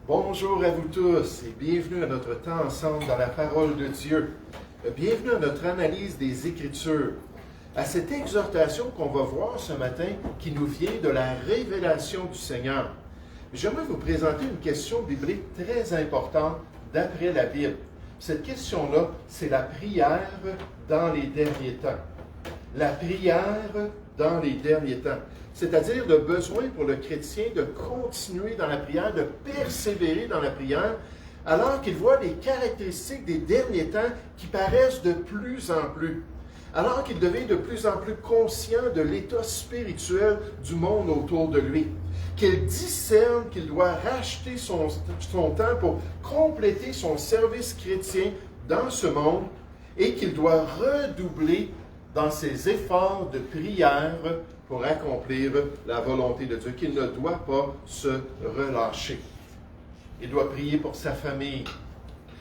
Bonjour à vous tous et bienvenue à notre temps ensemble dans la parole de Dieu. Bienvenue à notre analyse des Écritures, à cette exhortation qu'on va voir ce matin qui nous vient de la révélation du Seigneur. J'aimerais vous présenter une question biblique très importante d'après la Bible. Cette question-là, c'est la prière dans les derniers temps. La prière dans les derniers temps. C'est-à-dire le besoin pour le chrétien de continuer dans la prière, de persévérer dans la prière, alors qu'il voit les caractéristiques des derniers temps qui paraissent de plus en plus. Alors qu'il devient de plus en plus conscient de l'état spirituel du monde autour de lui. Qu'il discerne qu'il doit racheter son temps pour compléter son service chrétien dans ce monde et qu'il doit redoubler dans ses efforts de prière pour accomplir la volonté de Dieu, qu'il ne doit pas se relâcher. Il doit prier pour sa famille,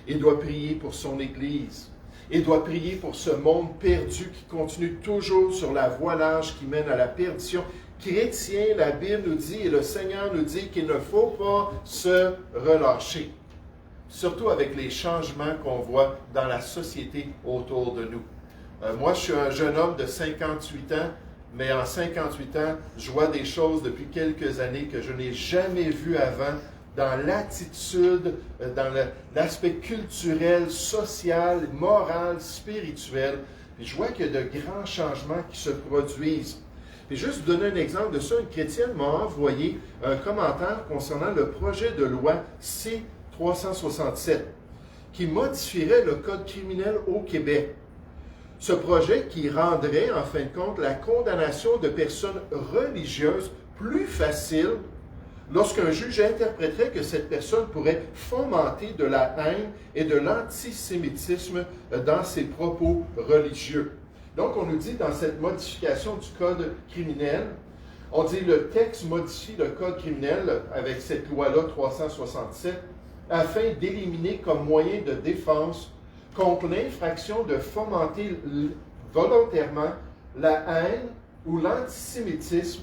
il doit prier pour son Église, il doit prier pour ce monde perdu qui continue toujours sur la voie large qui mène à la perdition. Chrétien, la Bible nous dit et le Seigneur nous dit qu'il ne faut pas se relâcher, surtout avec les changements qu'on voit dans la société autour de nous. Moi, je suis un jeune homme de 58 ans, mais en 58 ans, je vois des choses depuis quelques années que je n'ai jamais vues avant dans l'attitude, dans l'aspect culturel, social, moral, spirituel. Puis je vois qu'il y a de grands changements qui se produisent. Puis juste vous donner un exemple de ça, une chrétienne m'a envoyé un commentaire concernant le projet de loi C-367 qui modifierait le code criminel au Québec. Ce projet qui rendrait, en fin de compte, la condamnation de personnes religieuses plus facile lorsqu'un juge interpréterait que cette personne pourrait fomenter de la haine et de l'antisémitisme dans ses propos religieux. Donc, on nous dit dans cette modification du code criminel, on dit le texte modifie le code criminel avec cette loi-là 367 afin d'éliminer comme moyen de défense contre l'infraction de fomenter volontairement la haine ou l'antisémitisme,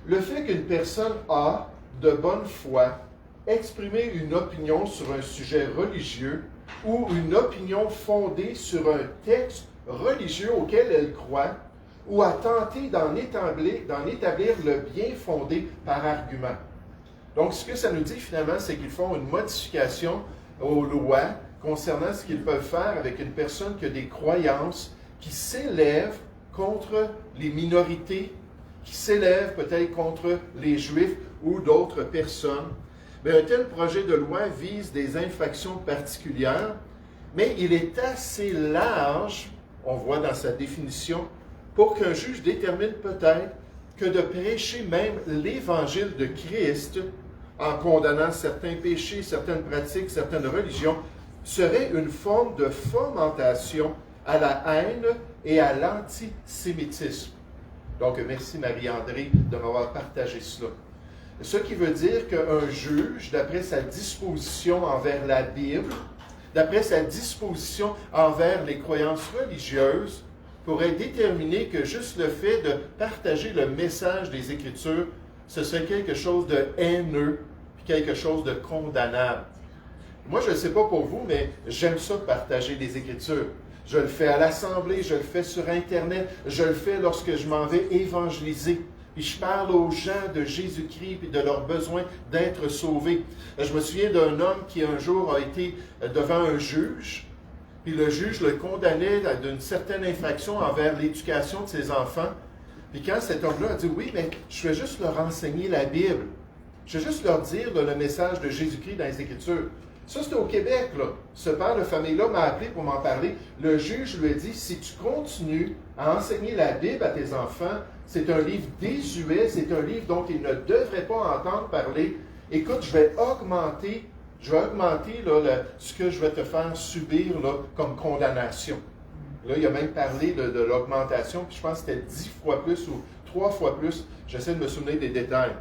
le fait qu'une personne a, de bonne foi, exprimé une opinion sur un sujet religieux ou une opinion fondée sur un texte religieux auquel elle croit, ou a tenté d'en établir le bien fondé par argument. Donc, ce que ça nous dit finalement, c'est qu'ils font une modification aux lois concernant ce qu'ils peuvent faire avec une personne qui a des croyances qui s'élèvent contre les minorités, qui s'élèvent peut-être contre les Juifs ou d'autres personnes. Mais un tel projet de loi vise des infractions particulières, mais il est assez large, on voit dans sa définition, pour qu'un juge détermine peut-être que de prêcher même l'Évangile de Christ en condamnant certains péchés, certaines pratiques, certaines religions, serait une forme de fomentation à la haine et à l'antisémitisme. Donc, merci Marie-André de m'avoir partagé cela. Ce qui veut dire qu'un juge, d'après sa disposition envers la Bible, d'après sa disposition envers les croyances religieuses, pourrait déterminer que juste le fait de partager le message des Écritures, ce serait quelque chose de haineux, puis quelque chose de condamnable. Moi, je ne sais pas pour vous, mais j'aime ça partager les Écritures. Je le fais à l'Assemblée, je le fais sur Internet, je le fais lorsque je m'en vais évangéliser. Puis je parle aux gens de Jésus-Christ et de leur besoin d'être sauvés. Je me souviens d'un homme qui un jour a été devant un juge, puis le juge le condamnait d'une certaine infraction envers l'éducation de ses enfants. Puis quand cet homme-là a dit « Oui, mais je vais juste leur enseigner la Bible. Je vais juste leur dire le message de Jésus-Christ dans les Écritures. » Ça, c'était au Québec, là. Ce père de famille-là m'a appelé pour m'en parler. Le juge lui a dit, si tu continues à enseigner la Bible à tes enfants, c'est un livre désuet, c'est un livre dont ils ne devraient pas entendre parler. Écoute, je vais augmenter là, ce que je vais te faire subir là, comme condamnation. Là, il a même parlé de l'augmentation, puis je pense que c'était 10 fois plus ou 3 fois plus. J'essaie de me souvenir des détails.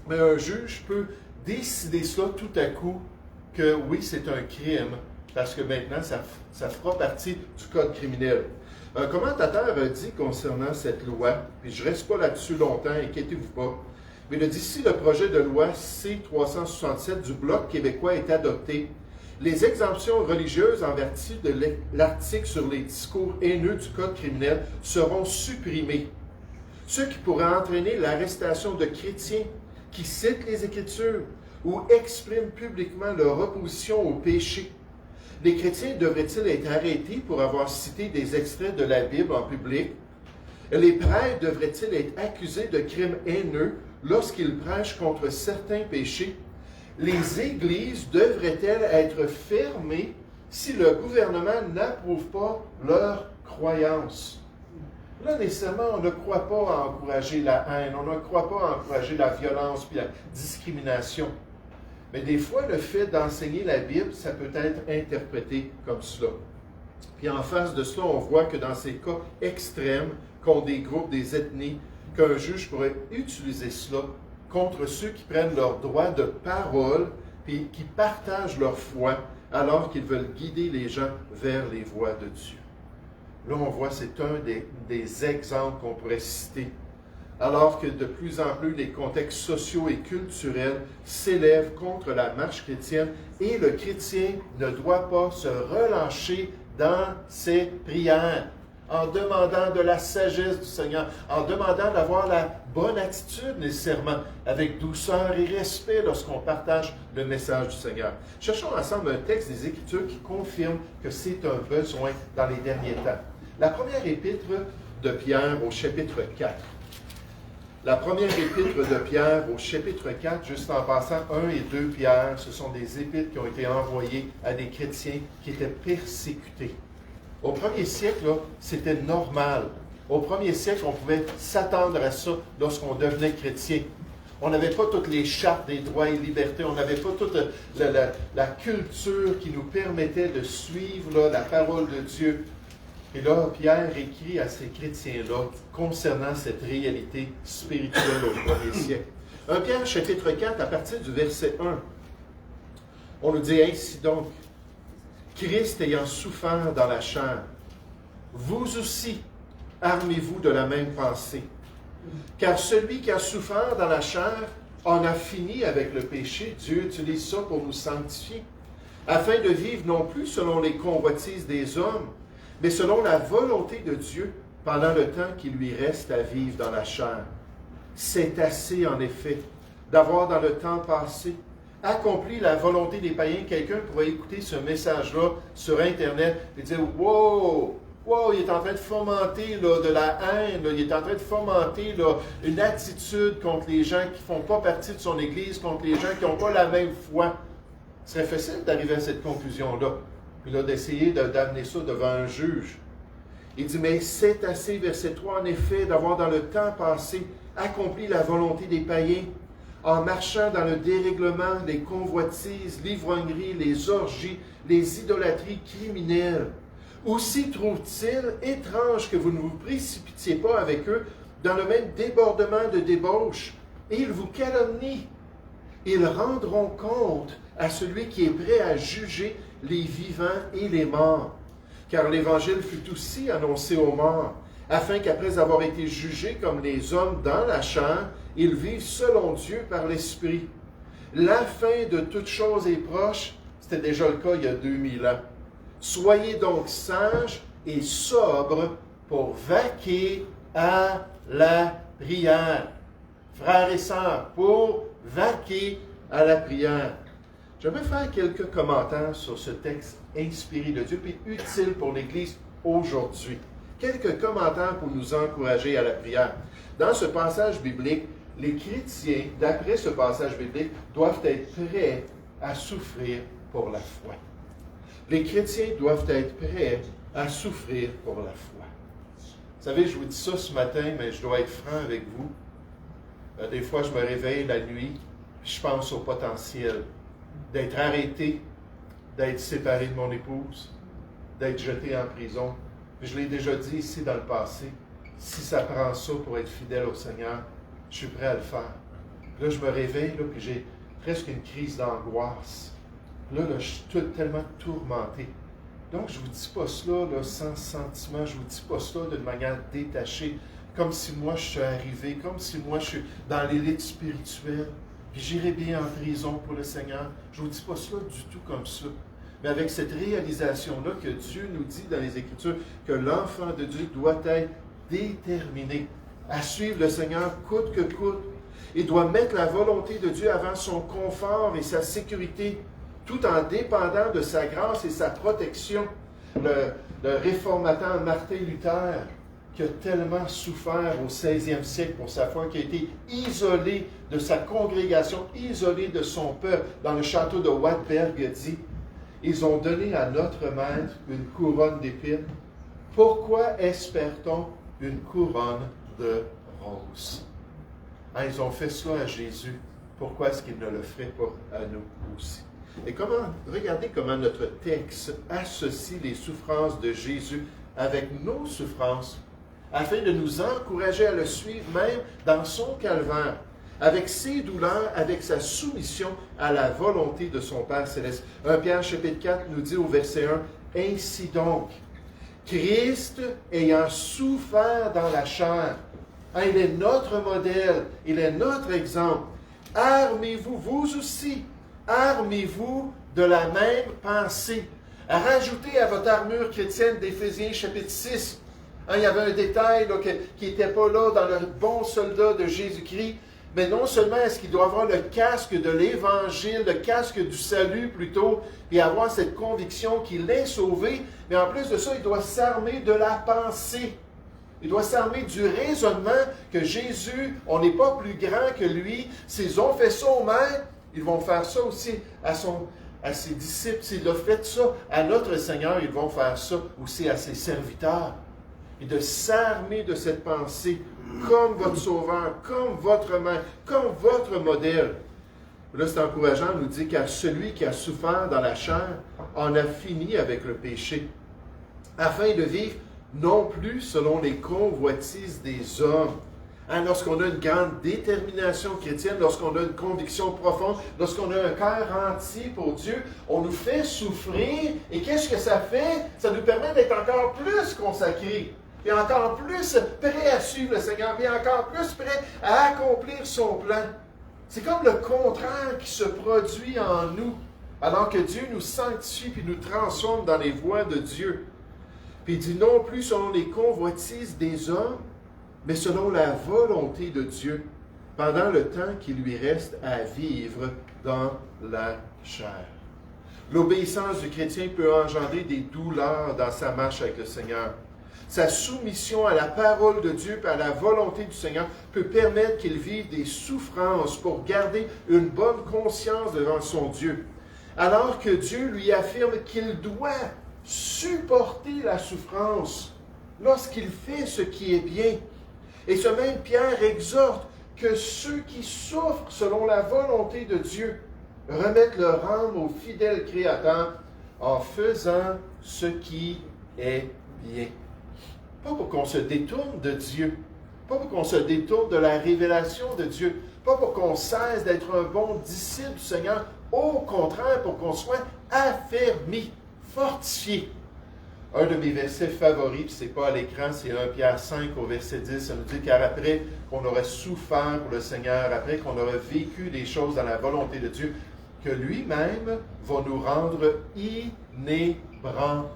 Mais un juge peut décider cela tout à coup, que oui, c'est un crime, parce que maintenant, ça fera partie du code criminel. Un commentateur a dit concernant cette loi, puis je ne reste pas là-dessus longtemps, inquiétez-vous pas, Mais il a dit, si le projet de loi C-367 du Bloc québécois est adopté, les exemptions religieuses en vertu de l'article sur les discours haineux du Code criminel seront supprimées, ce qui pourrait entraîner l'arrestation de chrétiens qui citent les Écritures ou expriment publiquement leur opposition au péché. Les chrétiens devraient-ils être arrêtés pour avoir cité des extraits de la Bible en public? Les prêtres devraient-ils être accusés de crimes haineux lorsqu'ils prêchent contre certains péchés? Les églises devraient-elles être fermées si le gouvernement n'approuve pas leurs croyances? Là, nécessairement, on ne croit pas à encourager la haine, on ne croit pas à encourager la violence puis la discrimination. Mais des fois, le fait d'enseigner la Bible, ça peut être interprété comme cela. Puis en face de cela, on voit que dans ces cas extrêmes, contre des groupes, des ethnies, qu'un juge pourrait utiliser cela contre ceux qui prennent leur droit de parole puis qui partagent leur foi alors qu'ils veulent guider les gens vers les voies de Dieu. Là, on voit, c'est un des exemples qu'on pourrait citer. Alors que de plus en plus les contextes sociaux et culturels s'élèvent contre la marche chrétienne et le chrétien ne doit pas se relâcher dans ses prières, en demandant de la sagesse du Seigneur, en demandant d'avoir la bonne attitude nécessairement, avec douceur et respect lorsqu'on partage le message du Seigneur. Cherchons ensemble un texte des Écritures qui confirme que c'est un besoin dans les derniers temps. La première épître de Pierre au chapitre 4. La première épître de Pierre au chapitre 4, juste en passant 1 et 2 Pierre, ce sont des épîtres qui ont été envoyées à des chrétiens qui étaient persécutés. Au premier siècle, c'était normal. Au premier siècle, on pouvait s'attendre à ça lorsqu'on devenait chrétien. On n'avait pas toutes les chartes des droits et libertés, on n'avait pas toute la culture qui nous permettait de suivre la parole de Dieu. Et là, Pierre écrit à ces chrétiens-là concernant cette réalité spirituelle au premier siècle. 1 Pierre, chapitre 4, à partir du verset 1, on nous dit ainsi donc, Christ ayant souffert dans la chair, vous aussi, armez-vous de la même pensée. Car celui qui a souffert dans la chair en a fini avec le péché. Dieu utilise ça pour nous sanctifier, afin de vivre non plus selon les convoitises des hommes, mais selon la volonté de Dieu pendant le temps qui lui reste à vivre dans la chair. C'est assez, en effet, d'avoir dans le temps passé accompli la volonté des païens. Quelqu'un pourrait écouter ce message-là sur Internet et dire « Wow! Wow, il est en train de fomenter de la haine, il est en train de fomenter une attitude contre les gens qui ne font pas partie de son Église, contre les gens qui n'ont pas la même foi. » Ce serait facile d'arriver à cette conclusion-là, puis là, d'essayer d'amener ça devant un juge. Il dit, mais c'est assez, verset 3, en effet, d'avoir dans le temps passé accompli la volonté des païens, en marchant dans le dérèglement des convoitises, l'ivrognerie, les orgies, les idolâtries criminelles. Aussi trouve-t-il étrange que vous ne vous précipitiez pas avec eux dans le même débordement de débauche, et ils vous calomnient. Ils rendront compte à celui qui est prêt à juger les vivants et les morts. Car l'Évangile fut aussi annoncé aux morts, afin qu'après avoir été jugés comme les hommes dans la chair, ils vivent selon Dieu par l'Esprit. La fin de toute chose est proche, c'était déjà le cas il y a 2000 ans. Soyez donc sages et sobres pour vaquer à la prière. Frères et sœurs, pour vaquer à la prière. J'aimerais faire quelques commentaires sur ce texte inspiré de Dieu et utile pour l'Église aujourd'hui. Quelques commentaires pour nous encourager à la prière. Dans ce passage biblique, les chrétiens, d'après ce passage biblique, doivent être prêts à souffrir pour la foi. Les chrétiens doivent être prêts à souffrir pour la foi. Vous savez, je vous dis ça ce matin, mais je dois être franc avec vous. Des fois, je me réveille la nuit, je pense au potentiel d'être arrêté, d'être séparé de mon épouse, d'être jeté en prison. Je l'ai déjà dit ici dans le passé, si ça prend ça pour être fidèle au Seigneur, je suis prêt à le faire. Là, je me réveille, là, puis j'ai presque une crise d'angoisse. Là, je suis tellement tourmenté. Donc, je ne vous dis pas cela sans sentiment, je ne vous dis pas cela d'une manière détachée, comme si moi je suis arrivé, comme si moi je suis dans l'élite spirituelle, puis j'irai bien en prison pour le Seigneur. Je ne vous dis pas cela du tout comme ça. Mais avec cette réalisation-là que Dieu nous dit dans les Écritures que l'enfant de Dieu doit être déterminé à suivre le Seigneur coûte que coûte. Il doit mettre la volonté de Dieu avant son confort et sa sécurité, tout en dépendant de sa grâce et sa protection. Le réformateur Martin Luther, qui a tellement souffert au 16e siècle pour sa foi, qui a été isolé de sa congrégation, isolé de son peuple, dans le château de Wartberg, dit: ils ont donné à notre maître une couronne d'épines. Pourquoi espère-t-on une couronne de roses? Hein, ils ont fait cela à Jésus. Pourquoi est-ce qu'ils ne le feraient pas à nous aussi? Et regardez comment notre texte associe les souffrances de Jésus avec nos souffrances, afin de nous encourager à le suivre même dans son calvaire, avec ses douleurs, avec sa soumission à la volonté de son Père céleste. 1 Pierre chapitre 4 nous dit au verset 1, « Ainsi donc, Christ ayant souffert dans la chair, » hein, il est notre modèle, il est notre exemple. « Armez-vous, vous aussi, armez-vous de la même pensée. » Rajoutez à votre armure chrétienne d'Éphésiens chapitre 6. Hein, il y avait un détail là, qui n'était pas là dans le bon soldat de Jésus-Christ. Mais non seulement est-ce qu'il doit avoir le casque de l'Évangile, le casque du salut plutôt, et avoir cette conviction qu'il est sauvé, mais en plus de ça, il doit s'armer de la pensée. Il doit s'armer du raisonnement que Jésus, on n'est pas plus grand que lui. S'ils ont fait ça au Maître, ils vont faire ça aussi à ses disciples. S'il a fait ça à notre Seigneur, ils vont faire ça aussi à ses serviteurs. Et de s'armer de cette pensée comme votre Sauveur, comme votre Maître, comme votre modèle. Là, c'est encourageant, on nous dit, car celui qui a souffert dans la chair en a fini avec le péché, afin de vivre non plus selon les convoitises des hommes. Hein, lorsqu'on a une grande détermination chrétienne, lorsqu'on a une conviction profonde, lorsqu'on a un cœur entier pour Dieu, on nous fait souffrir. Et qu'est-ce que ça fait? Ça nous permet d'être encore plus consacrés. Et encore plus prêt à suivre le Seigneur, et encore plus prêt à accomplir son plan. C'est comme le contraire qui se produit en nous, alors que Dieu nous sanctifie et nous transforme dans les voies de Dieu. Puis il dit non plus selon les convoitises des hommes, mais selon la volonté de Dieu, pendant le temps qui lui reste à vivre dans la chair. L'obéissance du chrétien peut engendrer des douleurs dans sa marche avec le Seigneur. Sa soumission à la parole de Dieu et à la volonté du Seigneur peut permettre qu'il vive des souffrances pour garder une bonne conscience devant son Dieu. Alors que Dieu lui affirme qu'il doit supporter la souffrance lorsqu'il fait ce qui est bien. Et ce même Pierre exhorte que ceux qui souffrent selon la volonté de Dieu remettent leur âme au fidèle Créateur en faisant ce qui est bien. Pas pour qu'on se détourne de Dieu, pas pour qu'on se détourne de la révélation de Dieu, pas pour qu'on cesse d'être un bon disciple du Seigneur, au contraire, pour qu'on soit affermi, fortifié. Un de mes versets favoris, puis ce n'est pas à l'écran, c'est 1 Pierre 5 au verset 10, ça nous dit car après qu'on aurait souffert pour le Seigneur, après qu'on aurait vécu des choses dans la volonté de Dieu, que lui-même va nous rendre inébranlables.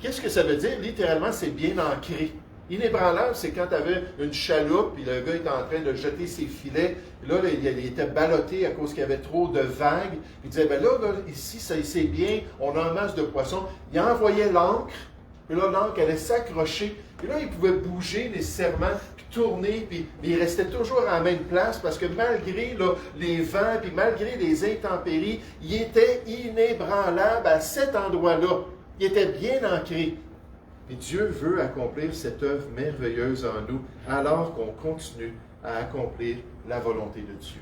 Qu'est-ce que ça veut dire? Littéralement, c'est bien ancré. Inébranlable, c'est quand tu avais une chaloupe, puis le gars était en train de jeter ses filets. Là, il était ballotté à cause qu'il y avait trop de vagues. Il disait, ben là, ici, c'est bien, on a un masse de poissons. Il envoyait l'ancre, puis là, l'ancre allait s'accrocher. Puis là, il pouvait bouger nécessairement, puis tourner, mais il restait toujours à la même place parce que malgré là, les vents, puis malgré les intempéries, il était inébranlable à cet endroit-là. Il était bien ancré. Et Dieu veut accomplir cette œuvre merveilleuse en nous alors qu'on continue à accomplir la volonté de Dieu.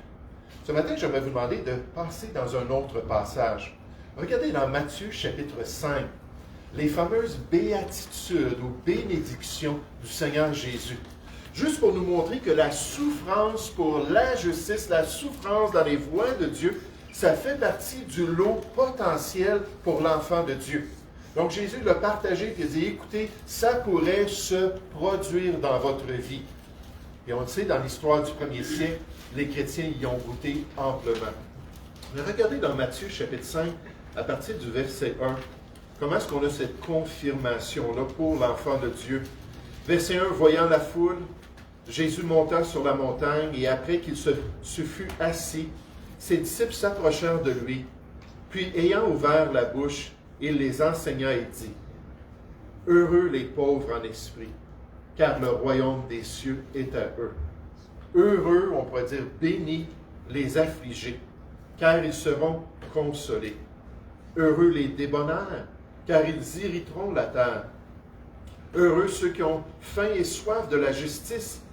Ce matin, j'aimerais vous demander de passer dans un autre passage. Regardez dans Matthieu chapitre 5, les fameuses béatitudes ou bénédictions du Seigneur Jésus. Juste pour nous montrer que la souffrance pour la justice, la souffrance dans les voies de Dieu, ça fait partie du lot potentiel pour l'enfant de Dieu. Donc Jésus l'a partagé et il dit, écoutez, ça pourrait se produire dans votre vie. Et on le sait, dans l'histoire du 1er siècle, les chrétiens y ont goûté amplement. Mais regardez dans Matthieu chapitre 5, à partir du verset 1, comment est-ce qu'on a cette confirmation-là pour l'enfant de Dieu. Verset 1, voyant la foule, Jésus monta sur la montagne et après qu'il se fut assis, ses disciples s'approchèrent de lui. Puis, ayant ouvert la bouche, il les enseigna et dit, « Heureux les pauvres en esprit, car le royaume des cieux est à eux. Heureux, on pourrait dire bénis, les affligés, car ils seront consolés. Heureux les débonnaires, car ils hériteront la terre. Heureux ceux qui ont faim et soif de la justice,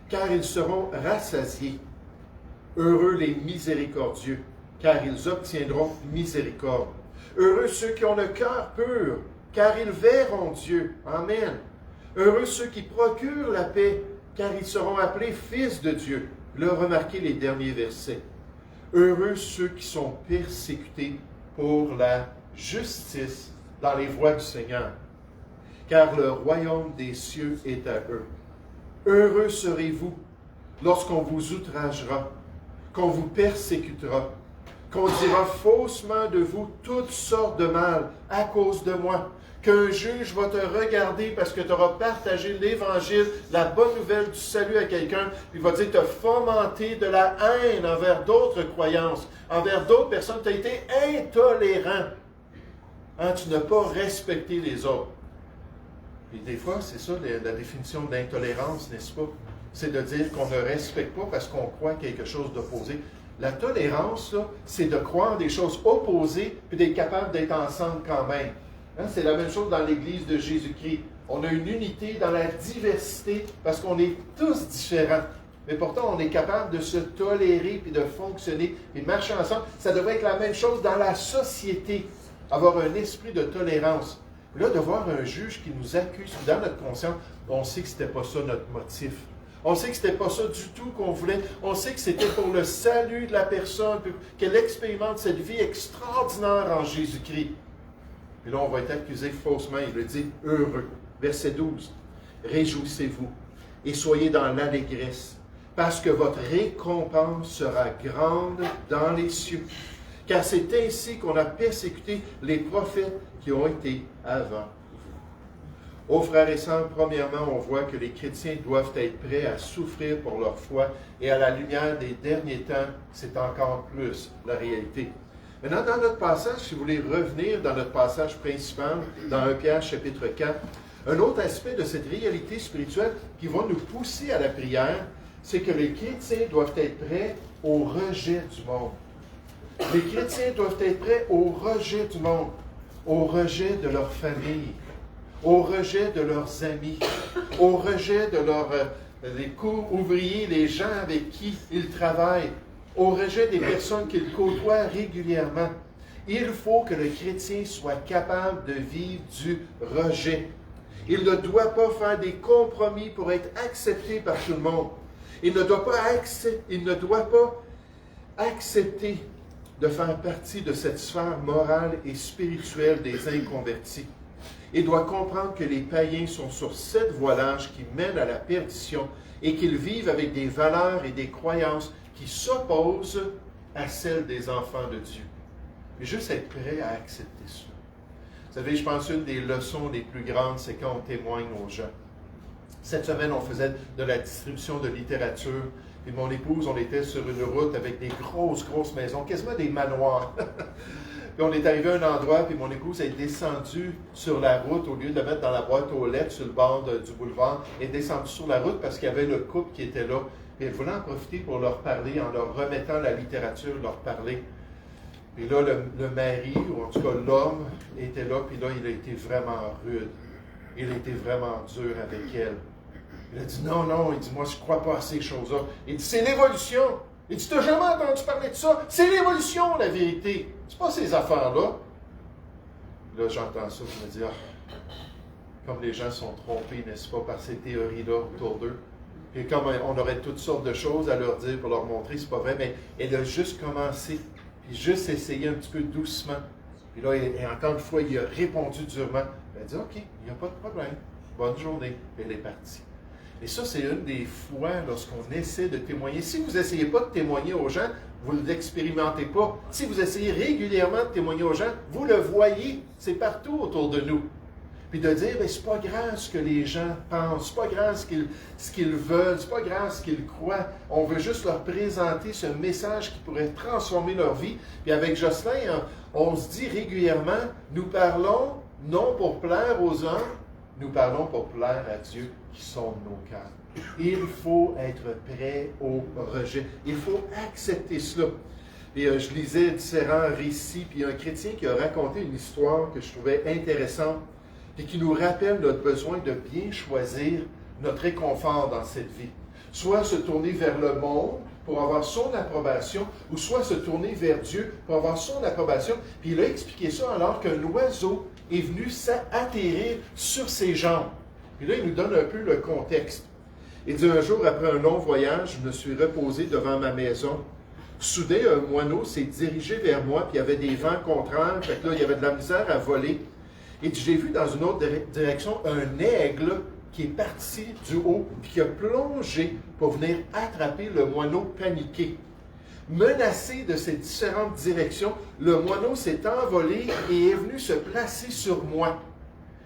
car ils seront rassasiés. Heureux les miséricordieux, car ils obtiendront miséricorde. Heureux ceux qui ont le cœur pur, car ils verront Dieu. Amen. Heureux ceux qui procurent la paix, car ils seront appelés fils de Dieu. Là, remarquez les derniers versets. Heureux ceux qui sont persécutés pour la justice dans les voies du Seigneur, car le royaume des cieux est à eux. Heureux serez-vous lorsqu'on vous outragera, qu'on vous persécutera, qu'on dira faussement de vous toutes sortes de mal à cause de moi, qu'un juge va te regarder parce que tu auras partagé l'Évangile, la bonne nouvelle du salut à quelqu'un, puis il va dire, tu as fomenté de la haine envers d'autres croyances, envers d'autres personnes, tu as été intolérant. Hein, tu n'as pas respecté les autres. Et des fois, c'est ça la définition de l'intolérance, n'est-ce pas? C'est de dire qu'on ne respecte pas parce qu'on croit quelque chose d'opposé. La tolérance, là, c'est de croire des choses opposées puis d'être capable d'être ensemble quand même. Hein, c'est la même chose dans l'Église de Jésus-Christ. On a une unité dans la diversité parce qu'on est tous différents. Mais pourtant, on est capable de se tolérer puis de fonctionner et de marcher ensemble. Ça devrait être la même chose dans la société. Avoir un esprit de tolérance. Là, de voir un juge qui nous accuse dans notre conscience, on sait que ce n'était pas ça notre motif. On sait que ce n'était pas ça du tout qu'on voulait. On sait que c'était pour le salut de la personne, qu'elle expérimente cette vie extraordinaire en Jésus-Christ. Et là, on va être accusé faussement. Il le dit, heureux. Verset 12. Réjouissez-vous et soyez dans l'allégresse, parce que votre récompense sera grande dans les cieux. Car c'est ainsi qu'on a persécuté les prophètes qui ont été avant vous. Ô frères et sœurs, premièrement, on voit que les chrétiens doivent être prêts à souffrir pour leur foi, et à la lumière des derniers temps, c'est encore plus la réalité. Maintenant, dans notre passage, si vous voulez revenir dans notre passage principal, dans 1 Pierre chapitre 4, un autre aspect de cette réalité spirituelle qui va nous pousser à la prière, c'est que les chrétiens doivent être prêts au rejet du monde. Les chrétiens doivent être prêts au rejet du monde, au rejet de leur famille, au rejet de leurs amis, au rejet de les co-ouvriers, les gens avec qui ils travaillent, au rejet des personnes qu'ils côtoient régulièrement. Il faut que le chrétien soit capable de vivre du rejet. Il ne doit pas faire des compromis pour être accepté par tout le monde. Il ne doit pas accepter de faire partie de cette sphère morale et spirituelle des inconvertis. Il doit comprendre que les païens sont sur cette voilage qui mène à la perdition et qu'ils vivent avec des valeurs et des croyances qui s'opposent à celles des enfants de Dieu. Mais juste être prêt à accepter ça. Vous savez, je pense qu'une des leçons les plus grandes, c'est quand on témoigne aux gens. Cette semaine, on faisait de la distribution de littérature. Puis mon épouse, on était sur une route avec des grosses maisons, quasiment des manoirs. Puis on est arrivé à un endroit, puis mon épouse est descendue sur la route, au lieu de la mettre dans la boîte aux lettres sur le bord du boulevard, elle est descendue sur la route parce qu'il y avait le couple qui était là. Puis elle voulait en profiter pour leur parler, en leur remettant la littérature, leur parler. Puis là, le mari, ou en tout cas l'homme, était là, puis là, il a été vraiment rude. Il a été vraiment dur avec elle. Il a dit, non, il dit, moi, je ne crois pas à ces choses-là. Il dit, c'est l'évolution. Il dit, tu n'as jamais entendu parler de ça. C'est l'évolution, la vérité. C'est pas ces affaires-là. Là, j'entends ça, je me dis, comme les gens sont trompés, n'est-ce pas, par ces théories-là autour d'eux. Puis comme on aurait toutes sortes de choses à leur dire pour leur montrer, c'est pas vrai, mais elle a juste commencé, puis juste essayé un petit peu doucement. Puis là, et encore une fois, il a répondu durement. Elle a dit, OK, il n'y a pas de problème. Bonne journée. Puis elle est partie. Et ça, c'est une des fois lorsqu'on essaie de témoigner. Si vous n'essayez pas de témoigner aux gens, vous ne l'expérimentez pas. Si vous essayez régulièrement de témoigner aux gens, vous le voyez, c'est partout autour de nous. Puis de dire, bien, c'est pas grave ce que les gens pensent, c'est pas grave ce qu'ils veulent, c'est pas grave ce qu'ils croient. On veut juste leur présenter ce message qui pourrait transformer leur vie. Puis avec Jocelyn, on se dit régulièrement, nous parlons non pour plaire aux hommes, nous parlons pour plaire à Dieu qui sonde nos cœurs. Il faut être prêt au rejet. Il faut accepter cela. Et je lisais différents récits, puis un chrétien qui a raconté une histoire que je trouvais intéressante et qui nous rappelle notre besoin de bien choisir notre réconfort dans cette vie. Soit se tourner vers le monde pour avoir son approbation, ou soit se tourner vers Dieu pour avoir son approbation. Puis il a expliqué ça alors qu'un oiseau est venu atterrir sur ses jambes. Puis là, il nous donne un peu le contexte. Il dit, un jour, après un long voyage, je me suis reposé devant ma maison. Soudain, un moineau s'est dirigé vers moi, puis il y avait des vents contraires, fait que là, il y avait de la misère à voler. Et j'ai vu dans une autre direction un aigle qui est parti du haut, puis qui a plongé pour venir attraper le moineau paniqué. Menacé de ces différentes directions, le moineau s'est envolé et est venu se placer sur moi.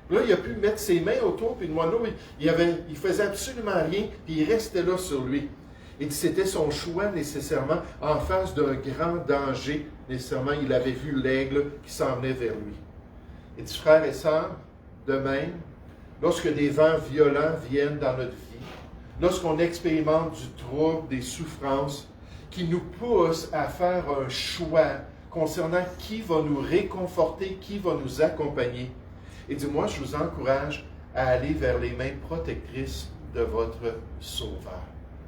Là, il a pu mettre ses mains autour, puis le moineau, il faisait absolument rien, puis il restait là sur lui. Et c'était son choix nécessairement en face d'un grand danger. Nécessairement, il avait vu l'aigle qui s'en venait vers lui. Et dit, frères et sœurs, de même, lorsque des vents violents viennent dans notre vie, lorsqu'on expérimente du trouble, des souffrances, qui nous poussent à faire un choix concernant qui va nous réconforter, qui va nous accompagner, et dit, moi, je vous encourage à aller vers les mains protectrices de votre Sauveur.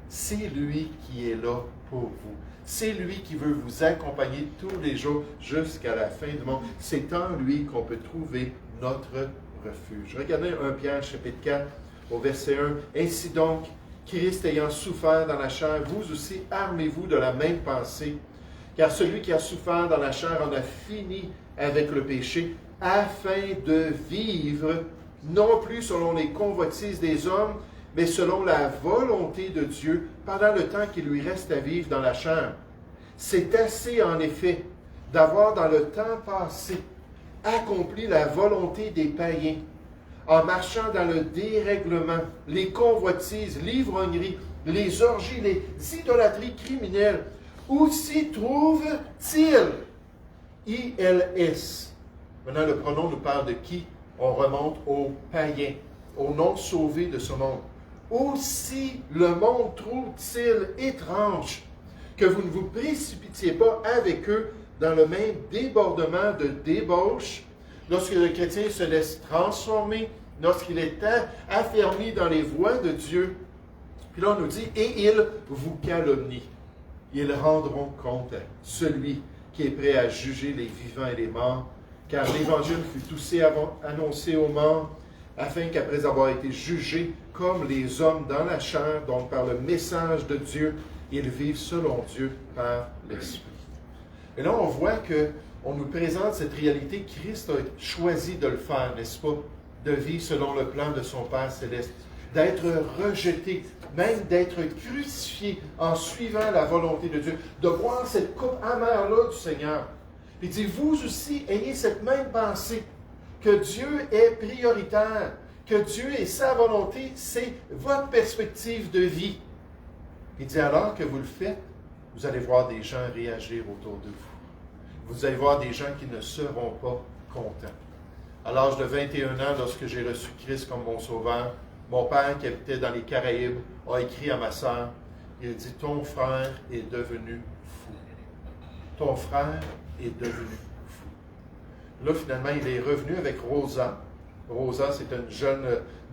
C'est lui qui est là pour vous. C'est lui qui veut vous accompagner tous les jours jusqu'à la fin du monde. C'est en lui qu'on peut trouver notre refuge. Regardez 1 Pierre chapitre 4 au verset 1. Ainsi donc, Christ ayant souffert dans la chair, vous aussi armez-vous de la même pensée. Car celui qui a souffert dans la chair en a fini avec le péché, afin de vivre, non plus selon les convoitises des hommes, mais selon la volonté de Dieu, pendant le temps qu'il lui reste à vivre dans la chair. C'est assez, en effet, d'avoir dans le temps passé accompli la volonté des païens, en marchant dans le dérèglement, les convoitises, l'ivrognerie, les orgies, les idolâtries criminelles. Où s'y trouve-t-il? ILS. Maintenant, le pronom nous parle de qui? On remonte aux païens, aux non-sauvés de ce monde. Aussi le monde trouve-t-il étrange que vous ne vous précipitiez pas avec eux dans le même débordement de débauche, lorsque le chrétien se laisse transformer, lorsqu'il est affermi dans les voies de Dieu. Puis là, on nous dit, et ils vous calomnient. Ils rendront compte à celui qui est prêt à juger les vivants et les morts, car l'Évangile fut aussi annoncé aux morts, afin qu'après avoir été jugés comme les hommes dans la chair, donc par le message de Dieu, ils vivent selon Dieu par l'Esprit. Et là, on voit qu'on nous présente cette réalité. Christ a choisi de le faire, n'est-ce pas? De vivre selon le plan de son Père céleste, d'être rejeté, même d'être crucifié en suivant la volonté de Dieu, de boire cette coupe amère-là du Seigneur. Il dit, vous aussi, ayez cette même pensée, que Dieu est prioritaire, que Dieu et sa volonté, c'est votre perspective de vie. Il dit, alors que vous le faites, vous allez voir des gens réagir autour de vous. Vous allez voir des gens qui ne seront pas contents. À l'âge de 21 ans, lorsque j'ai reçu Christ comme mon sauveur, mon père, qui habitait dans les Caraïbes, a écrit à ma sœur, il dit, ton frère est devenu fou. Ton frère est devenu fou. Là, finalement, il est revenu avec Rosa. Rosa, c'est une jeune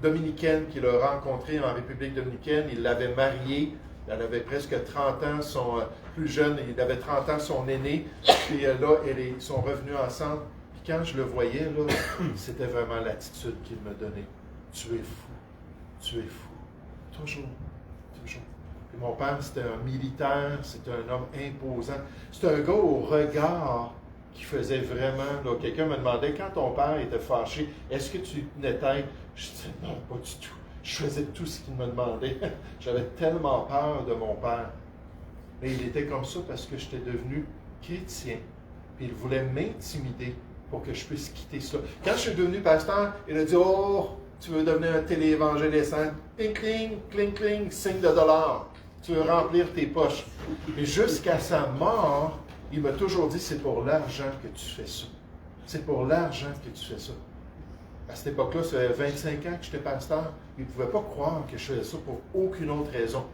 dominicaine qu'il a rencontrée en République dominicaine. Il l'avait mariée. Elle avait presque 30 ans, son plus jeune, il avait 30 ans, son aîné. Puis là, ils sont revenus ensemble. Puis quand je le voyais, là, c'était vraiment l'attitude qu'il me donnait. Tu es fou. Tu es fou. Toujours. Toujours. Puis mon père, c'était un militaire, c'était un homme imposant. C'était un gars au regard qui faisait vraiment, là, quelqu'un me demandait, quand ton père était fâché, est-ce que tu tenais tête? Je disais, non, pas du tout. Je faisais tout ce qu'il me demandait. J'avais tellement peur de mon père. Mais il était comme ça parce que j'étais devenu chrétien. Puis il voulait m'intimider pour que je puisse quitter ça. Quand je suis devenu pasteur, il a dit, oh, tu veux devenir un téléévangéliste, hein? Cling, cling, cling, cling, signe de dollar. Tu veux remplir tes poches. Mais jusqu'à sa mort, il m'a toujours dit, c'est pour l'argent que tu fais ça. C'est pour l'argent que tu fais ça. À cette époque-là, ça fait 25 ans que j'étais pasteur. Il ne pouvait pas croire que je faisais ça pour aucune autre raison.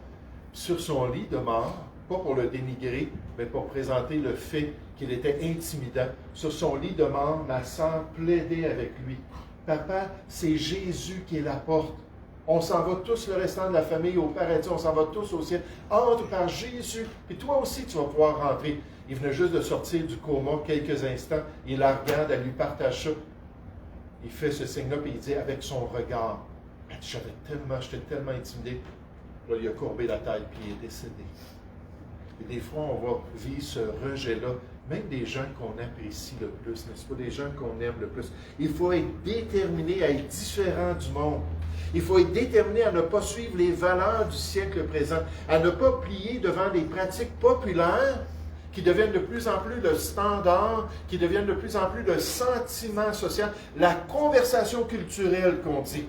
Sur son lit de mort, pas pour le dénigrer, mais pour présenter le fait qu'il était intimidant. Sur son lit de mort, ma sœur plaidait avec lui. Papa, c'est Jésus qui est la porte. On s'en va tous, le restant de la famille, au paradis, on s'en va tous au ciel. Entre par Jésus, puis toi aussi tu vas pouvoir rentrer. Il venait juste de sortir du coma quelques instants. Il la regarde, elle lui partage ça. Il fait ce signe-là, puis il dit avec son regard. J'étais tellement intimidé. Là, il a courbé la tête, puis il est décédé. Et des fois, on va vivre ce rejet-là, même des gens qu'on apprécie le plus, n'est-ce pas? Des gens qu'on aime le plus. Il faut être déterminé à être différent du monde. Il faut être déterminé à ne pas suivre les valeurs du siècle présent, à ne pas plier devant des pratiques populaires qui deviennent de plus en plus le standard, qui deviennent de plus en plus le sentiment social, la conversation culturelle qu'on dit.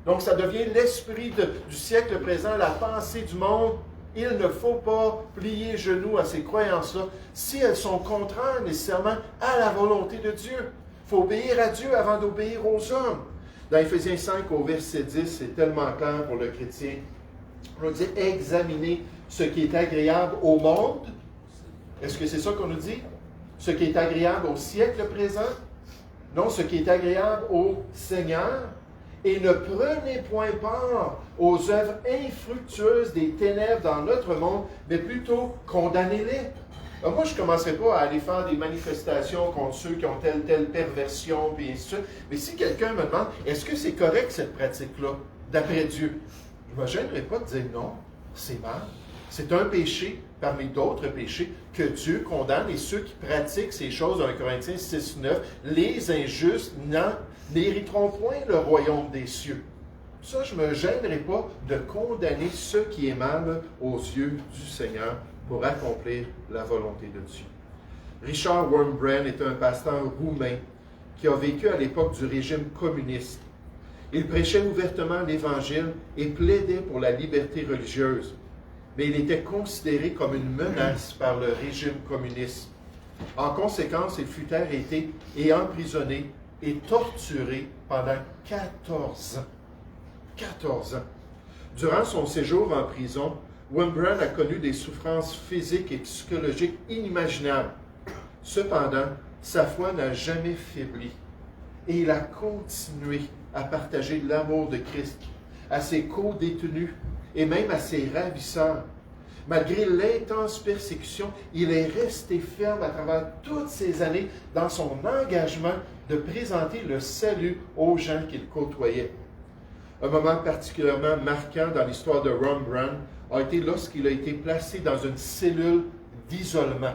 Donc, ça devient l'esprit du siècle présent, la pensée du monde. Il ne faut pas plier genoux à ces croyances-là si elles sont contraires nécessairement à la volonté de Dieu. Il faut obéir à Dieu avant d'obéir aux hommes. Dans Éphésiens 5, au verset 10, c'est tellement clair pour le chrétien. On nous dit « Examinez ce qui est agréable au monde ». Est-ce que c'est ça qu'on nous dit? Ce qui est agréable au siècle présent? Non, ce qui est agréable au Seigneur. Et ne prenez point part aux œuvres infructueuses des ténèbres dans notre monde, mais plutôt condamnez-les. Alors moi, je ne commencerai pas à aller faire des manifestations contre ceux qui ont telle perversion, puis ainsi de suite. Mais si quelqu'un me demande, est-ce que c'est correct cette pratique-là, d'après Dieu? Je ne me gênerai pas de dire non, c'est mal. C'est un péché parmi d'autres péchés que Dieu condamne, et ceux qui pratiquent ces choses, dans 1 Corinthiens 6, 9, les injustes n'hériteront point le royaume des cieux. Ça, je ne me gênerai pas de condamner ce qui est mal aux yeux du Seigneur pour accomplir la volonté de Dieu. Richard Wurmbrand est un pasteur roumain qui a vécu à l'époque du régime communiste. Il prêchait ouvertement l'Évangile et plaidait pour la liberté religieuse, mais il était considéré comme une menace par le régime communiste. En conséquence, il fut arrêté et emprisonné et torturé pendant 14 ans. 14 ans. Durant son séjour en prison, Wurmbrand a connu des souffrances physiques et psychologiques inimaginables. Cependant, sa foi n'a jamais faibli et il a continué à partager l'amour de Christ à ses co-détenus et même à ses ravisseurs. Malgré l'intense persécution, il est resté ferme à travers toutes ces années dans son engagement de présenter le salut aux gens qu'il côtoyait. Un moment particulièrement marquant dans l'histoire de Wurmbrand a été lorsqu'il a été placé dans une cellule d'isolement.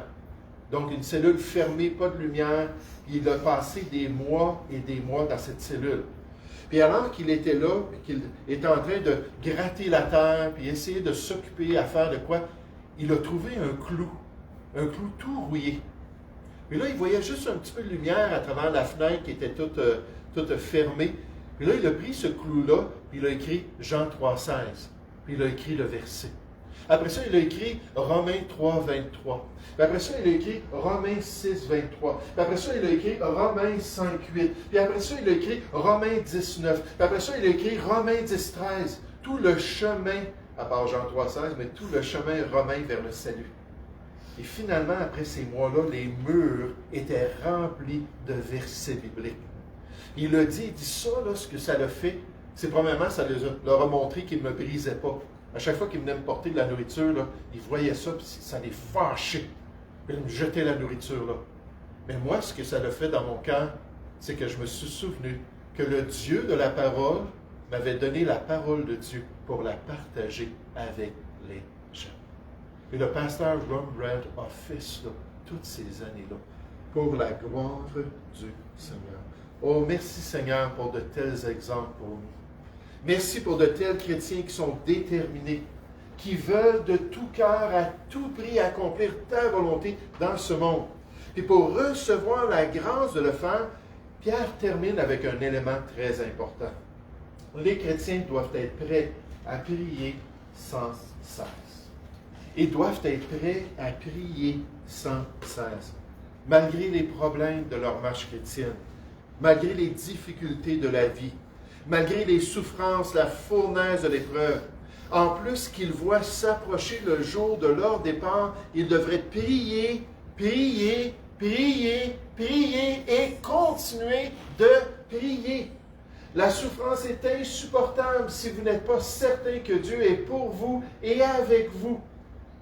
Donc une cellule fermée, pas de lumière. Il a passé des mois et des mois dans cette cellule. Puis alors qu'il était là, puis qu'il était en train de gratter la terre, puis essayer de s'occuper à faire de quoi, il a trouvé un clou tout rouillé. Puis là, il voyait juste un petit peu de lumière à travers la fenêtre qui était toute fermée. Puis là, il a pris ce clou-là, puis il a écrit Jean 3,16. Puis il a écrit le verset. Après ça, il a écrit Romains 3,23. Puis après ça, il a écrit Romains 6,23. Puis après ça, il a écrit Romains 5,8. Puis après ça, il a écrit Romains 10,9. Puis après ça, il a écrit Romains 10,13. Tout le chemin, à part Jean 3,16, mais tout le chemin romain vers le salut. Et finalement, après ces mois-là, les murs étaient remplis de versets bibliques. Il a dit ça, là, ce que ça l'a fait, c'est premièrement, ça leur a montré qu'il ne me brisait pas. À chaque fois qu'il venait me porter de la nourriture, là, il voyait ça, puis ça les fâchait. Puis il me jetait la nourriture, là. Mais moi, ce que ça a fait dans mon cœur, c'est que je me suis souvenu que le Dieu de la parole m'avait donné la parole de Dieu pour la partager avec les gens. Et le pasteur Wurmbrand a fait ça toutes ces années-là. pour la gloire du Seigneur. Oh, merci Seigneur pour de tels exemples pour nous. Merci pour de tels chrétiens qui sont déterminés, qui veulent de tout cœur, à tout prix, accomplir ta volonté dans ce monde. Et pour recevoir la grâce de le faire, Pierre termine avec un élément très important. Les chrétiens doivent être prêts à prier sans cesse. Ils doivent être prêts à prier sans cesse, malgré les problèmes de leur marche chrétienne, malgré les difficultés de la vie, malgré les souffrances, la fournaise de l'épreuve. En plus qu'ils voient s'approcher le jour de leur départ, ils devraient prier, prier, prier, prier et continuer de prier. La souffrance est insupportable si vous n'êtes pas certain que Dieu est pour vous et avec vous.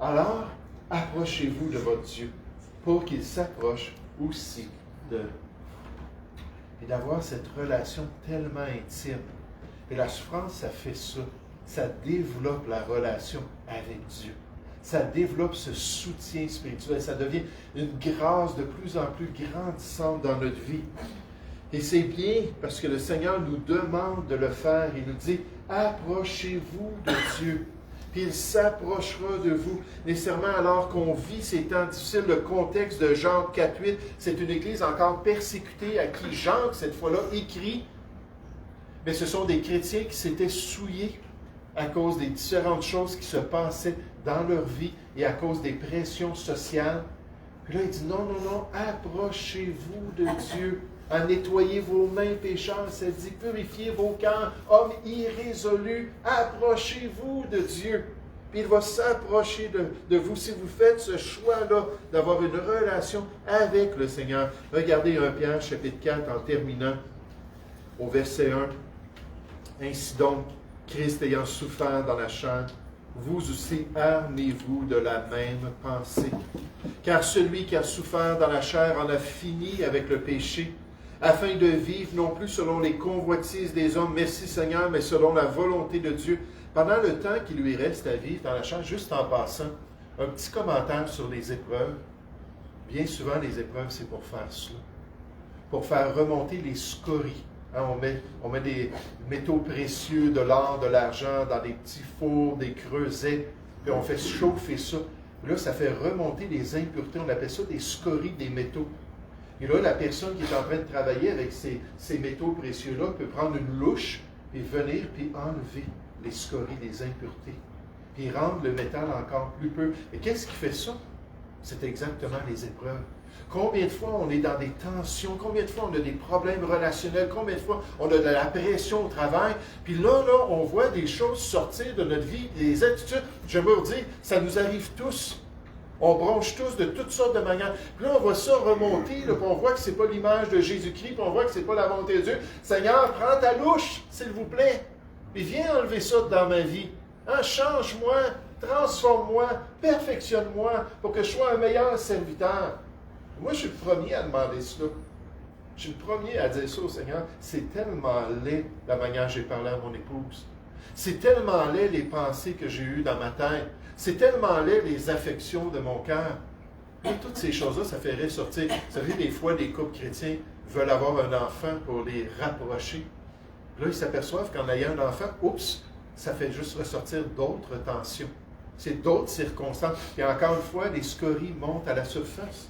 Alors, approchez-vous de votre Dieu pour qu'il s'approche aussi de vous. Et d'avoir cette relation tellement intime. Et la souffrance, ça fait ça. Ça développe la relation avec Dieu. Ça développe ce soutien spirituel. Ça devient une grâce de plus en plus grandissante dans notre vie. Et c'est bien parce que le Seigneur nous demande de le faire. Il nous dit, approchez-vous de Dieu. Puis il s'approchera de vous. Nécessairement, alors qu'on vit ces temps difficiles, le contexte de Jean 4.8, c'est une église encore persécutée à qui Jean, cette fois-là, écrit. Mais ce sont des chrétiens qui s'étaient souillés à cause des différentes choses qui se passaient dans leur vie et à cause des pressions sociales. Puis là, il dit, non, non, non, approchez-vous de Dieu. Nettoyez vos mains, pécheurs, ça dit, purifiez vos cœurs, hommes irrésolus, approchez-vous de Dieu. Puis il va s'approcher de vous si vous faites ce choix-là d'avoir une relation avec le Seigneur. Regardez 1 Pierre, chapitre 4, en terminant au verset 1. Ainsi donc, Christ ayant souffert dans la chair, vous aussi armez-vous de la même pensée. Car celui qui a souffert dans la chair en a fini avec le péché, afin de vivre non plus selon les convoitises des hommes, merci Seigneur, mais selon la volonté de Dieu, pendant le temps qui lui reste à vivre dans la chair. Juste en passant, un petit commentaire sur les épreuves. Bien souvent, les épreuves, c'est pour faire cela, pour faire remonter les scories. On met des métaux précieux, de l'or, de l'argent, dans des petits fours, des creusets, puis on fait chauffer ça. Là, ça fait remonter les impuretés. On appelle ça des scories des métaux. Et là, la personne qui est en train de travailler avec ces métaux précieux-là peut prendre une louche et venir puis enlever les scories, les impuretés, puis rendre le métal encore plus pur. Et qu'est-ce qui fait ça? C'est exactement les épreuves. Combien de fois on est dans des tensions, combien de fois on a des problèmes relationnels, combien de fois on a de la pression au travail, puis là, on voit des choses sortir de notre vie, des attitudes. Je veux vous dire, ça nous arrive tous. On bronche tous de toutes sortes de manières. Puis là, on voit ça remonter, là, puis on voit que ce n'est pas l'image de Jésus-Christ, puis on voit que ce n'est pas la volonté de Dieu. Seigneur, prends ta louche, s'il vous plaît, puis viens enlever ça dans ma vie. Change-moi, transforme-moi, perfectionne-moi, pour que je sois un meilleur serviteur. Moi, je suis le premier à demander cela. Je suis le premier à dire ça au Seigneur. C'est tellement laid la manière dont j'ai parlé à mon épouse. C'est tellement laid les pensées que j'ai eues dans ma tête. C'est tellement laid les affections de mon cœur. Et toutes ces choses-là, ça fait ressortir. Vous savez, des fois, les couples chrétiens veulent avoir un enfant pour les rapprocher. Là, ils s'aperçoivent qu'en ayant un enfant, oups, ça fait juste ressortir d'autres tensions. C'est d'autres circonstances. Et encore une fois, les scories montent à la surface.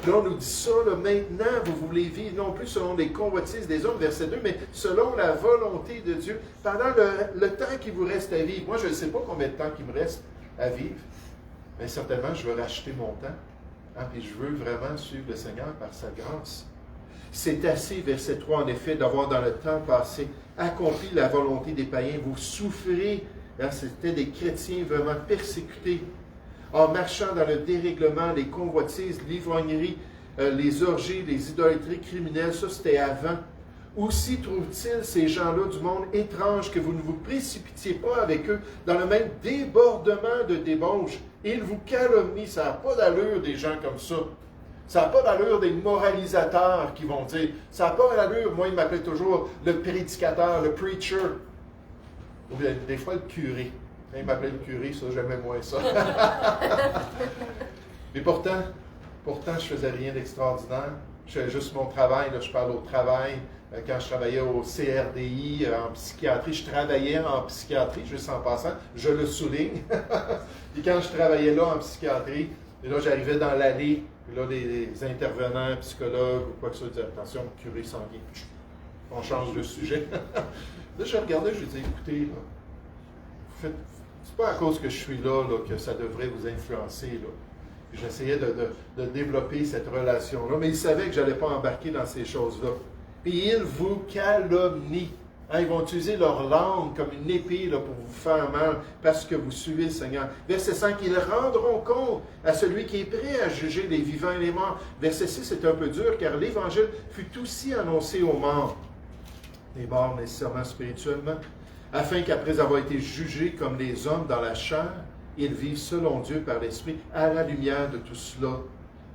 Là, on nous dit ça, là, maintenant, vous voulez vivre non plus selon les convoitises des hommes, verset 2, mais selon la volonté de Dieu, pendant le temps qui vous reste à vivre. Moi, je ne sais pas combien de temps il me reste à vivre, mais certainement, je vais racheter mon temps. Puis je veux vraiment suivre le Seigneur par sa grâce. C'est assez, verset 3, en effet, d'avoir dans le temps passé accompli la volonté des païens. Vous souffrez, c'était des chrétiens vraiment persécutés, en marchant dans le dérèglement, les convoitises, l'ivrognerie, les orgies, les idolâtries criminelles, ça c'était avant. Aussi trouvent-ils ces gens-là du monde étrange que vous ne vous précipitiez pas avec eux dans le même débordement de débauche. Ils vous calomnient, ça n'a pas d'allure des gens comme ça. Ça n'a pas d'allure des moralisateurs qui vont dire. Ça n'a pas d'allure, moi il m'appelait toujours le prédicateur, le preacher. Ou bien des fois le curé. Quand il m'appelait le curé, ça, j'aimais moins ça. Mais pourtant, Pourtant, je ne faisais rien d'extraordinaire. Je faisais juste mon travail. Là, je parle au travail. Quand je travaillais au CRDI en psychiatrie, je travaillais en psychiatrie, juste en passant, je le souligne. Puis quand je travaillais là en psychiatrie, et là, j'arrivais dans l'allée, puis là, les intervenants, psychologues ou quoi que ce soit, disaient, attention, curé sanguin. On change de sujet. Là, je regardais, je lui disais, écoutez, là, c'est pas à cause que je suis là, que ça devrait vous influencer. Là. Puis j'essayais de développer cette relation-là, mais il savait que je n'allais pas embarquer dans ces choses-là. Puis ils vous calomnient. Hein, ils vont utiliser leur langue comme une épée là, pour vous faire mal parce que vous suivez le Seigneur. Verset 5, ils rendront compte à celui qui est prêt à juger les vivants et les morts. Verset 6, c'est un peu dur car l'Évangile fut aussi annoncé aux morts. Les morts nécessairement spirituellement, afin qu'après avoir été jugés comme les hommes dans la chair, ils vivent selon Dieu par l'Esprit à la lumière de tout cela.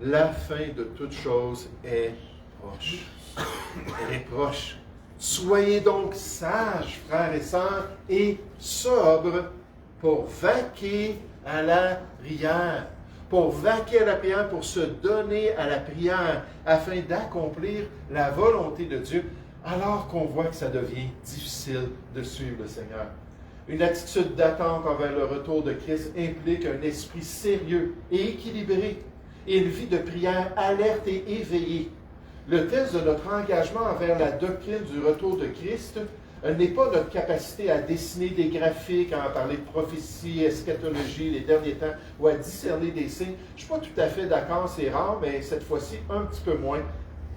La fin de toute chose est proche. Elle est proche. Soyez donc sages, frères et sœurs, et sobres pour vaquer à la prière. Pour vaquer à la prière, pour se donner à la prière, afin d'accomplir la volonté de Dieu, alors qu'on voit que ça devient difficile de suivre le Seigneur. Une attitude d'attente envers le retour de Christ implique un esprit sérieux et équilibré, et une vie de prière alerte et éveillée. Le test de notre engagement envers la doctrine du retour de Christ n'est pas notre capacité à dessiner des graphiques, à en parler de prophétie, eschatologie, les derniers temps, ou à discerner des signes. Je ne suis pas tout à fait d'accord, c'est rare, mais cette fois-ci, un petit peu moins.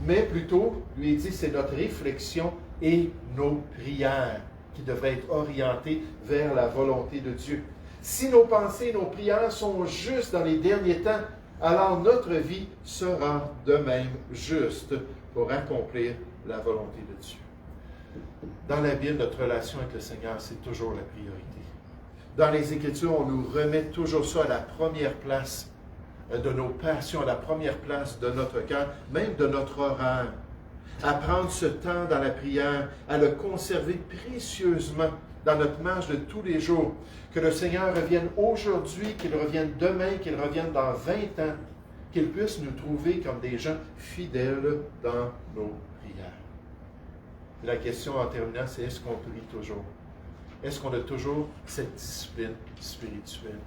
Mais plutôt, lui il dit, c'est notre réflexion et nos prières qui devraient être orientées vers la volonté de Dieu. Si nos pensées et nos prières sont justes dans les derniers temps, alors notre vie sera de même juste pour accomplir la volonté de Dieu. Dans la Bible, notre relation avec le Seigneur, c'est toujours la priorité. Dans les Écritures, on nous remet toujours ça à la première place de nos passions, à la première place de notre cœur, même de notre horaire. À prendre ce temps dans la prière, à le conserver précieusement dans notre marche de tous les jours. Que le Seigneur revienne aujourd'hui, qu'il revienne demain, qu'il revienne dans 20 ans, qu'il puisse nous trouver comme des gens fidèles dans nos prières. La question en terminant, c'est est-ce qu'on prie toujours? Est-ce qu'on a toujours cette discipline spirituelle?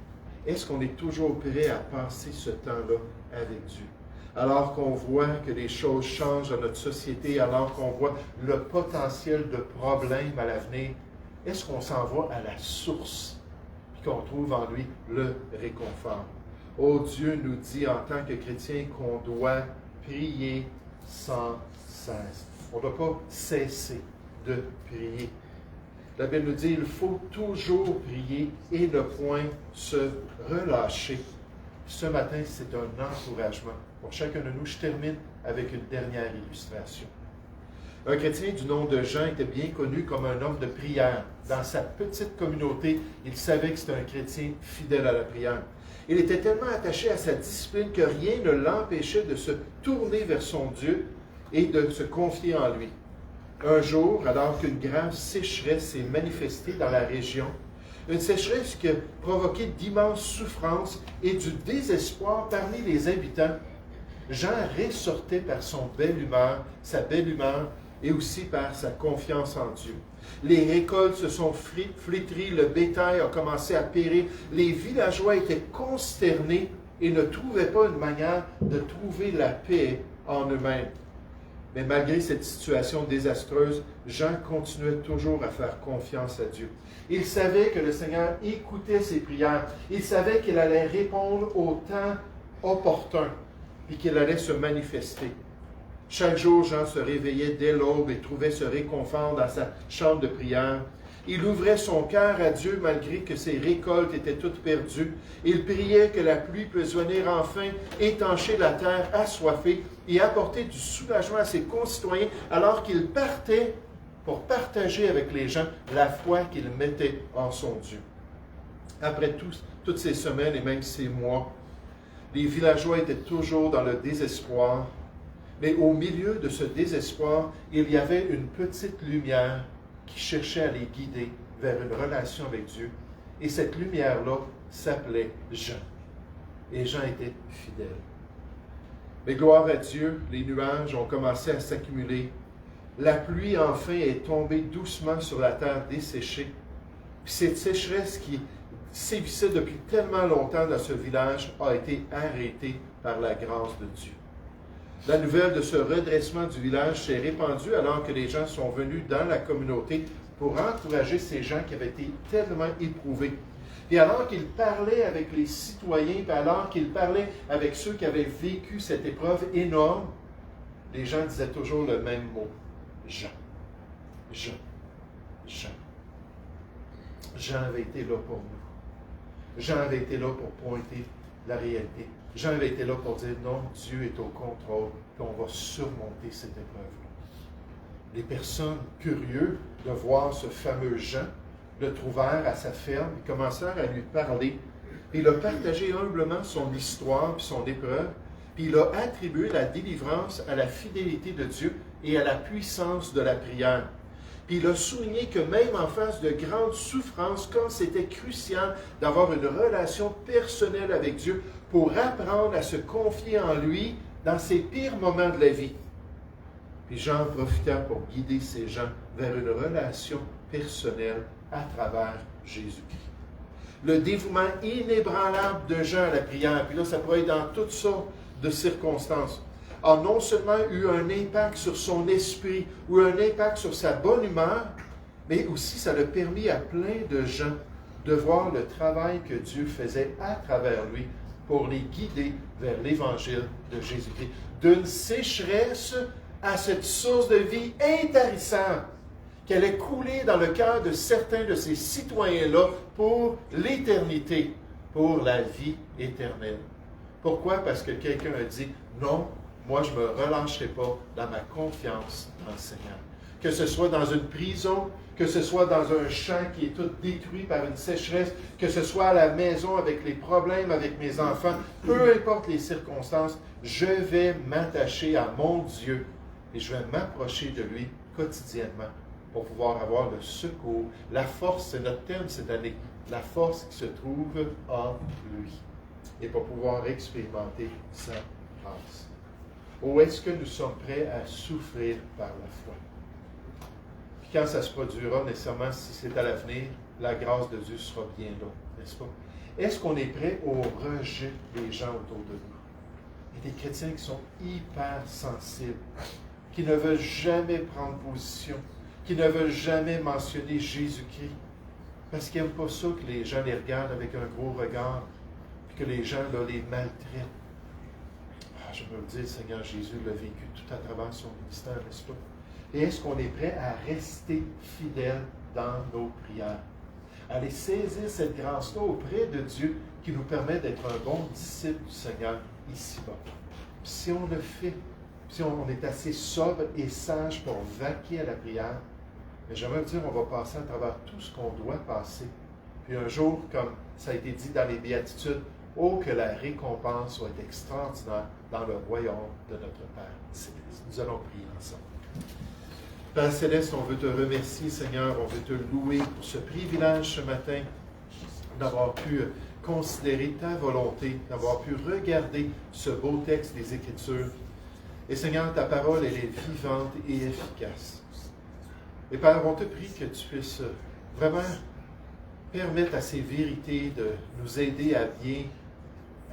Est-ce qu'on est toujours prêt à passer ce temps-là avec Dieu? Alors qu'on voit que les choses changent dans notre société, alors qu'on voit le potentiel de problèmes à l'avenir, est-ce qu'on s'en va à la source et qu'on trouve en lui le réconfort? Oh, Dieu nous dit en tant que chrétiens qu'on doit prier sans cesse. On ne doit pas cesser de prier. La Bible nous dit qu'il faut toujours prier et ne point se relâcher. Ce matin, c'est un encouragement pour chacun de nous. Je termine avec une dernière illustration. Un chrétien du nom de Jean était bien connu comme un homme de prière. Dans sa petite communauté, il savait que c'était un chrétien fidèle à la prière. Il était tellement attaché à sa discipline que rien ne l'empêchait de se tourner vers son Dieu et de se confier en lui. Un jour, alors qu'une grave sécheresse s'est manifestée dans la région, une sécheresse qui a provoqué d'immenses souffrances et du désespoir parmi les habitants, Jean ressortait par sa belle humeur et aussi par sa confiance en Dieu. Les récoltes se sont flétries, le bétail a commencé à périr, les villageois étaient consternés et ne trouvaient pas une manière de trouver la paix en eux-mêmes. Mais malgré cette situation désastreuse, Jean continuait toujours à faire confiance à Dieu. Il savait que le Seigneur écoutait ses prières. Il savait qu'il allait répondre au temps opportun et qu'il allait se manifester. Chaque jour, Jean se réveillait dès l'aube et trouvait ce réconfort dans sa chambre de prière. Il ouvrait son cœur à Dieu malgré que ses récoltes étaient toutes perdues. Il priait que la pluie puisse venir enfin étancher la terre assoiffée et apporter du soulagement à ses concitoyens alors qu'il partait pour partager avec les gens la foi qu'il mettait en son Dieu. Après toutes ces semaines et même ces mois, les villageois étaient toujours dans le désespoir, mais au milieu de ce désespoir, il y avait une petite lumière qui cherchait à les guider vers une relation avec Dieu. Et cette lumière-là s'appelait Jean. Et Jean était fidèle. Mais gloire à Dieu, les nuages ont commencé à s'accumuler. La pluie, enfin, est tombée doucement sur la terre desséchée. Puis cette sécheresse qui sévissait depuis tellement longtemps dans ce village a été arrêtée par la grâce de Dieu. La nouvelle de ce redressement du village s'est répandue alors que les gens sont venus dans la communauté pour encourager ces gens qui avaient été tellement éprouvés. Et alors qu'ils parlaient avec les citoyens, puis alors qu'ils parlaient avec ceux qui avaient vécu cette épreuve énorme, les gens disaient toujours le même mot. Jean. Jean. Jean. Jean avait été là pour nous. Jean avait été là pour pointer la réalité. Jean avait été là pour dire non, Dieu est au contrôle, puis on va surmonter cette épreuve-là. Les personnes curieuses de voir ce fameux Jean le trouvèrent à sa ferme et commencèrent à lui parler. Puis il a partagé humblement son histoire et son épreuve, puis il a attribué la délivrance à la fidélité de Dieu et à la puissance de la prière. Puis il a souligné que même en face de grandes souffrances, comme c'était crucial d'avoir une relation personnelle avec Dieu pour apprendre à se confier en lui dans ses pires moments de la vie. Puis Jean profita pour guider ces gens vers une relation personnelle à travers Jésus-Christ. Le dévouement inébranlable de Jean à la prière, puis là ça pourrait être dans toutes sortes de circonstances, a non seulement eu un impact sur son esprit ou un impact sur sa bonne humeur, mais aussi ça l'a permis à plein de gens de voir le travail que Dieu faisait à travers lui pour les guider vers l'Évangile de Jésus-Christ. D'une sécheresse à cette source de vie intarissable qui allait couler dans le cœur de certains de ces citoyens-là pour l'éternité, pour la vie éternelle. Pourquoi? Parce que quelqu'un a dit, non, moi je ne me relâcherai pas dans ma confiance dans le Seigneur. Que ce soit dans une prison, que ce soit dans un champ qui est tout détruit par une sécheresse, que ce soit à la maison avec les problèmes avec mes enfants, peu importe les circonstances, je vais m'attacher à mon Dieu et je vais m'approcher de lui quotidiennement pour pouvoir avoir le secours. La force, c'est notre thème cette année, la force qui se trouve en lui et pour pouvoir expérimenter sa grâce. Ou est-ce que nous sommes prêts à souffrir par la foi? Puis quand ça se produira, nécessairement, si c'est à l'avenir, la grâce de Dieu sera bien là, n'est-ce pas? Est-ce qu'on est prêt au rejet des gens autour de nous? Il y a des chrétiens qui sont hyper sensibles, qui ne veulent jamais prendre position, qui ne veulent jamais mentionner Jésus-Christ, parce qu'ils n'aiment pas ça que les gens les regardent avec un gros regard, puis que les gens là, les maltraitent. Je me dis, Seigneur Jésus l'a vécu tout à travers son ministère, n'est-ce pas? Et est-ce qu'on est prêt à rester fidèle dans nos prières? À aller saisir cette grâce-là auprès de Dieu qui nous permet d'être un bon disciple du Seigneur ici-bas. Si on le fait, si on est assez sobre et sage pour vaquer à la prière, mais j'aimerais dire, on va passer à travers tout ce qu'on doit passer. Puis un jour, comme ça a été dit dans les Béatitudes, oh, que la récompense soit extraordinaire dans le royaume de notre Père Céleste. Nous allons prier ensemble. Père Céleste, on veut te remercier, Seigneur, on veut te louer pour ce privilège ce matin d'avoir pu considérer ta volonté, d'avoir pu regarder ce beau texte des Écritures. Et Seigneur, ta parole, elle est vivante et efficace. Et Père, on te prie que tu puisses vraiment permettre à ces vérités de nous aider à bien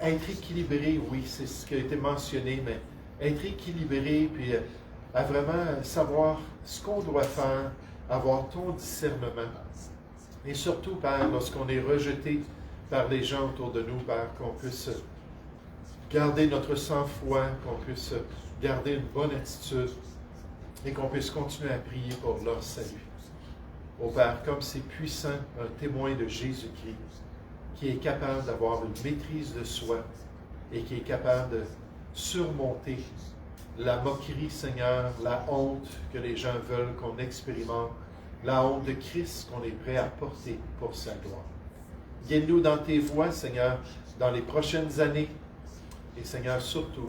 être équilibrés, oui, c'est ce qui a été mentionné, mais être équilibrés, puis à vraiment savoir ce qu'on doit faire, avoir ton discernement. Et surtout, Père, lorsqu'on est rejeté par les gens autour de nous, Père, qu'on puisse garder notre sang-froid, qu'on puisse garder une bonne attitude et qu'on puisse continuer à prier pour leur salut. Ô Père, comme c'est puissant, un témoin de Jésus-Christ, qui est capable d'avoir une maîtrise de soi et qui est capable de surmonter la moquerie, Seigneur, la honte que les gens veulent qu'on expérimente, la honte de Christ qu'on est prêt à porter pour sa gloire. Guide-nous dans tes voies, Seigneur, dans les prochaines années. Et Seigneur, surtout,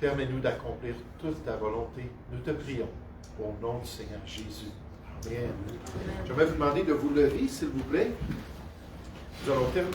permets-nous d'accomplir toute ta volonté. Nous te prions au nom du Seigneur Jésus. Amen. Je vais vous demander de vous lever, s'il vous plaît. Nous allons terminer.